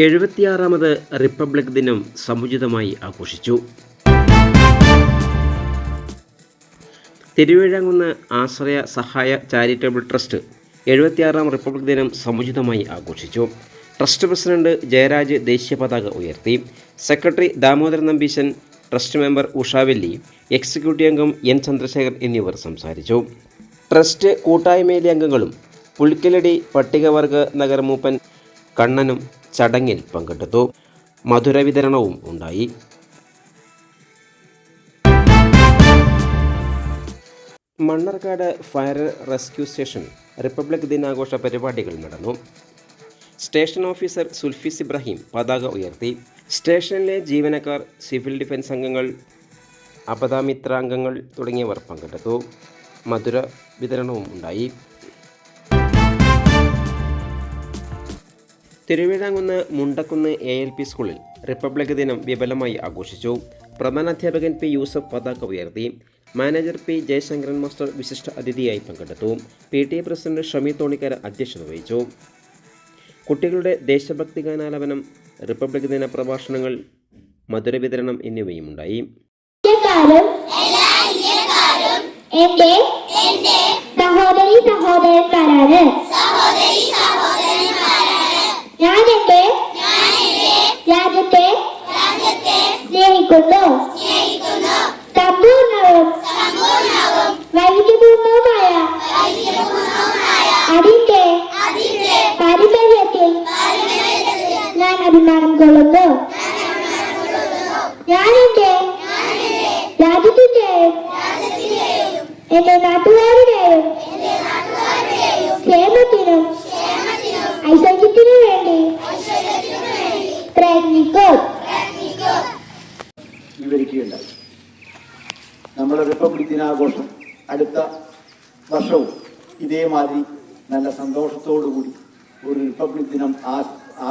76ാമത് republic ദിനം സമുചിതമായി ആഘോഷിച്ചു. തിരുവിഴാംകുന്ന് ആശ്രയ സഹായ ചാരിറ്റബിൾ ട്രസ്റ്റ് 76ാം റിപ്പബ്ലിക് ദിനം സമുചിതമായി ആഘോഷിച്ചു. ട്രസ്റ്റ് പ്രസിഡന്റ് ജയരാജ് ദേശീയ പതാക ഉയർത്തി. Secretary Damodaran Nambisan, trust member Ushavelli, executive അംഗം എൻ ചന്ദ്രശേഖർ എന്നിവർ സംസാരിച്ചു. ട്രസ്റ്റ് കൂട്ടായ്മയിലെ അംഗങ്ങളും പുൽക്കലടി പട്ടികവർഗ നഗരമൂപ്പൻ കണ്ണനും ചടങ്ങിൽ പങ്കെടുത്തു. മധുര വിതരണവും ഉണ്ടായി. Mannarkkad fire rescue station republic ദിനാഘോഷ പരിപാടികൾ നടന്നു. സ്റ്റേഷൻ ഓഫീസർ സുൽഫീസ് ഇബ്രാഹിം പതാക ഉയർത്തി. സ്റ്റേഷനിലെ ജീവനക്കാർ, സിവിൽ ഡിഫൻസ് അംഗങ്ങൾ, അപദാമിത്ര അംഗങ്ങൾ തുടങ്ങിയവർ പങ്കെടുത്തു. മധുര വിതരണവും ഉണ്ടായി. തിരുവിഴാംകുന്ന് മുണ്ടക്കുന്ന് ALP സ്കൂളിൽ റിപ്പബ്ലിക് ദിനം വിപുലമായി ആഘോഷിച്ചു. പ്രധാനാധ്യാപകൻ P. യൂസഫ് പതാക ഉയർത്തി. Manager P. ജയശങ്കരൻ മാസ്റ്റർ വിശിഷ്ട അതിഥിയായി പങ്കെടുത്തു. PTA പ്രസിഡന്റ് ഷമി തോണിക്കര അധ്യക്ഷത വഹിച്ചു. കുട്ടികളുടെ ദേശഭക്തി ഗാനാലാപനം, റിപ്പബ്ലിക് ദിന പ്രഭാഷണങ്ങൾ, മധുര വിതരണം എന്നിവയും ഉണ്ടായി. എന്റെ സഹോദരി സഹോദരന്മാരാണ്. ഞാൻ എന്റെ രാജ്യത്തെ സ്നേഹിക്കുന്നു. സമ്പൂർണവും വൈവിധ്യപൂർണവുമായ അതിന്റെ പാരമ്പര്യത്തിൽ ഞാൻ അഭിമാനം കൊള്ളുന്നു. ഞാൻ എന്റെ രാജ്യത്തിന്റെയും എന്റെ നാട്ടുകാരുടെയും ക്ഷേമത്തിനും ഐശ്വര്യത്തിനു വേണ്ടി പ്രയത്നിക്കും. വിവരിക്കുകയുണ്ടായി. നമ്മുടെ റിപ്പബ്ലിക് ദിനാഘോഷം അടുത്ത വർഷവും ഇതേമാതിരി നല്ല സന്തോഷത്തോടുകൂടി ഒരു റിപ്പബ്ലിക് ദിനം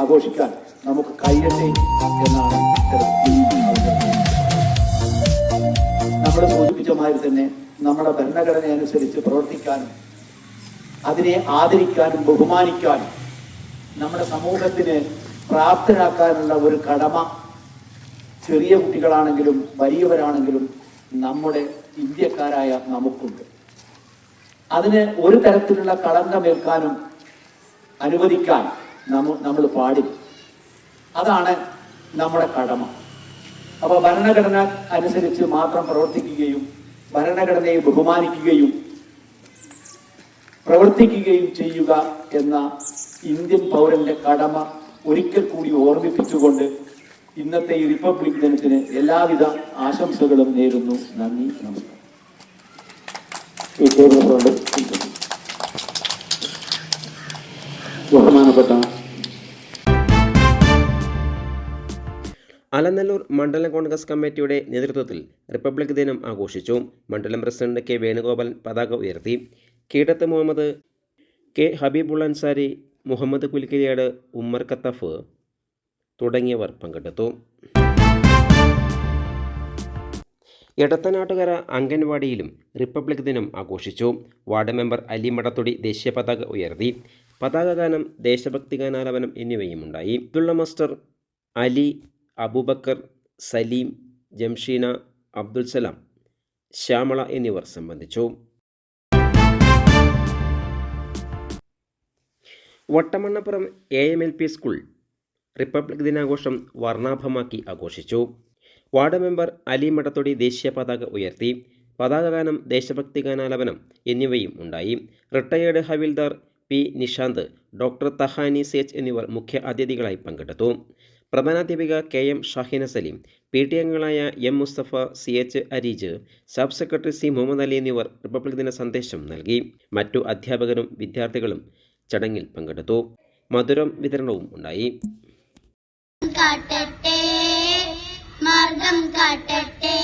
ആഘോഷിക്കാൻ നമുക്ക് കഴിയട്ടെ എന്നാണ് നമ്മൾ സൂചിപ്പിച്ച മാതിരി തന്നെ നമ്മുടെ ഭരണഘടന അനുസരിച്ച് പ്രവർത്തിക്കാനും അതിനെ ആദരിക്കാനും ബഹുമാനിക്കാനും നമ്മുടെ സമൂഹത്തിന് പ്രാപ്തരാക്കാനുള്ള ഒരു കടമ ചെറിയ കുട്ടികളാണെങ്കിലും വലിയവരാണെങ്കിലും നമ്മുടെ ഇന്ത്യക്കാരായ നമുക്കുണ്ട്. അതിന് ഒരു തരത്തിലുള്ള കളങ്കമേൽക്കാനും അനുവദിക്കാൻ നമ്മൾ പാടില്ല. അതാണ് നമ്മുടെ കടമ. അപ്പോൾ ഭരണഘടന അനുസരിച്ച് മാത്രം പ്രവർത്തിക്കുകയും ഭരണഘടനയെ ബഹുമാനിക്കുകയും പ്രവർത്തിക്കുകയും ചെയ്യുക എന്ന ഇന്ത്യൻ പൗരന്റെ കടമ ഒരിക്കൽ കൂടി ഓർമ്മിപ്പിച്ചുകൊണ്ട് ഇന്നത്തെ ഈ റിപ്പബ്ലിക് ദിനത്തിന് എല്ലാവിധ ആശംസകളും നേരുന്നു. നന്ദി, നമസ്കാരം. ബഹുമാനപ്പെട്ട അലനല്ലൂർ മണ്ഡലം കോൺഗ്രസ് കമ്മിറ്റിയുടെ നേതൃത്വത്തിൽ റിപ്പബ്ലിക് ദിനം ആഘോഷിച്ചു. മണ്ഡലം പ്രസിഡന്റ് K. വേണുഗോപാലൻ പതാക ഉയർത്തി. കീടത്ത് മുഹമ്മദ്, K. ഹബീബുൾ അൻസാരി, മുഹമ്മദ് കുൽക്കിരിയാട്, ഉമ്മർ കത്തഫ് തുടങ്ങിയവർ പങ്കെടുത്തു. എടത്തനാട്ടുകര അംഗൻവാടിയിലും റിപ്പബ്ലിക് ദിനം ആഘോഷിച്ചു. വാർഡ് മെമ്പർ അലി മടത്തൊടി ദേശീയ പതാക ഉയർത്തി. പതാക ഗാനം, ദേശഭക്തി ഗാനാലാപനം എന്നിവയും ഉണ്ടായി. അബ്ദുള്ള മാസ്റ്റർ, അലി, അബൂബക്കർ, സലീം, ജംഷീന, അബ്ദുൽ സലാം, ശ്യാമള എന്നിവർ സംബന്ധിച്ചു. വട്ടമണ്ണപ്പുറം AMLP സ്കൂൾ റിപ്പബ്ലിക് ദിനാഘോഷം വർണ്ണാഭമാക്കി ആഘോഷിച്ചു. വാർഡ് മെമ്പർ അലി മടത്തൊടി ദേശീയ പതാക ഉയർത്തി. പതാക ഗാനം, ദേശഭക്തി ഗാനാലാപനം എന്നിവയും ഉണ്ടായി. Retired havildar P. Nishanth, doctor Tahani CH എന്നിവർ മുഖ്യ അതിഥികളായി പങ്കെടുത്തു. പ്രധാനാധ്യാപിക KM ഷാഹിന സലീം, PTA അംഗങ്ങളായ M. Musthafa, CH Areej, sub secretary C. Muhammad Ali എന്നിവർ റിപ്പബ്ലിക് ദിന സന്ദേശം നൽകി. മറ്റു അധ്യാപകരും വിദ്യാർത്ഥികളും ചടങ്ങിൽ പങ്കെടുത്തു. മധുരം വിതരണവും ഉണ്ടായി. മാർഗം കാട്ടട്ടെ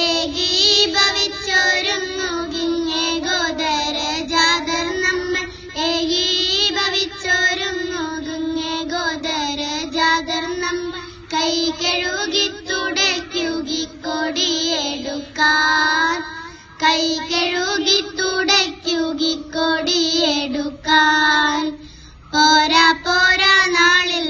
ഏകീഭവിച്ചോരുങ്ങുകിങ്ങേ ഗോദര ജാതർ നമ്മൾ ഏകീഭവിച്ചോരുങ്ങുകിങ്ങേ ഗോദര ജാതർ നമ്മൾ കൈ കഴുകി തുടയ്ക്കുകി കൊടിയെടുക്കാൻ കൈ കഴുകി തുടയ്ക്കുകി കൊടിയെടുക്കാൻ പോരാ പോരാ നാളിൽ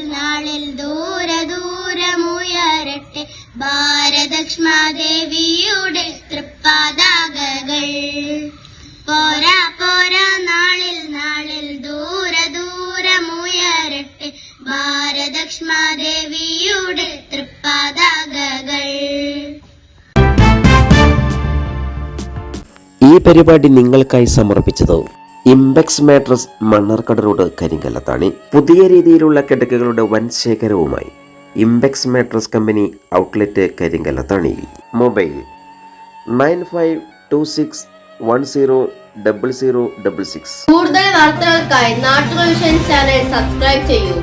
ഈ പരിപാടി നിങ്ങൾക്കായി സമർപ്പിച്ചത് Impex mattress Mannarkkad road Karinkallathani. പുതിയ രീതിയിലുള്ള കിടക്കകളുടെ വൻ ശേഖരവുമായി ഇംപെക്സ് മാട്രസ് കമ്പനി ഔട്ട്ലെറ്റ് കരിങ്കല്ലത്താണിയിൽ. മൊബൈൽ 9526100066. കൂടുതൽ വാർത്തകൾക്കായി നാട്ടുകൾ വിഷൻ ചാനൽ സബ്സ്ക്രൈബ് ചെയ്യൂ.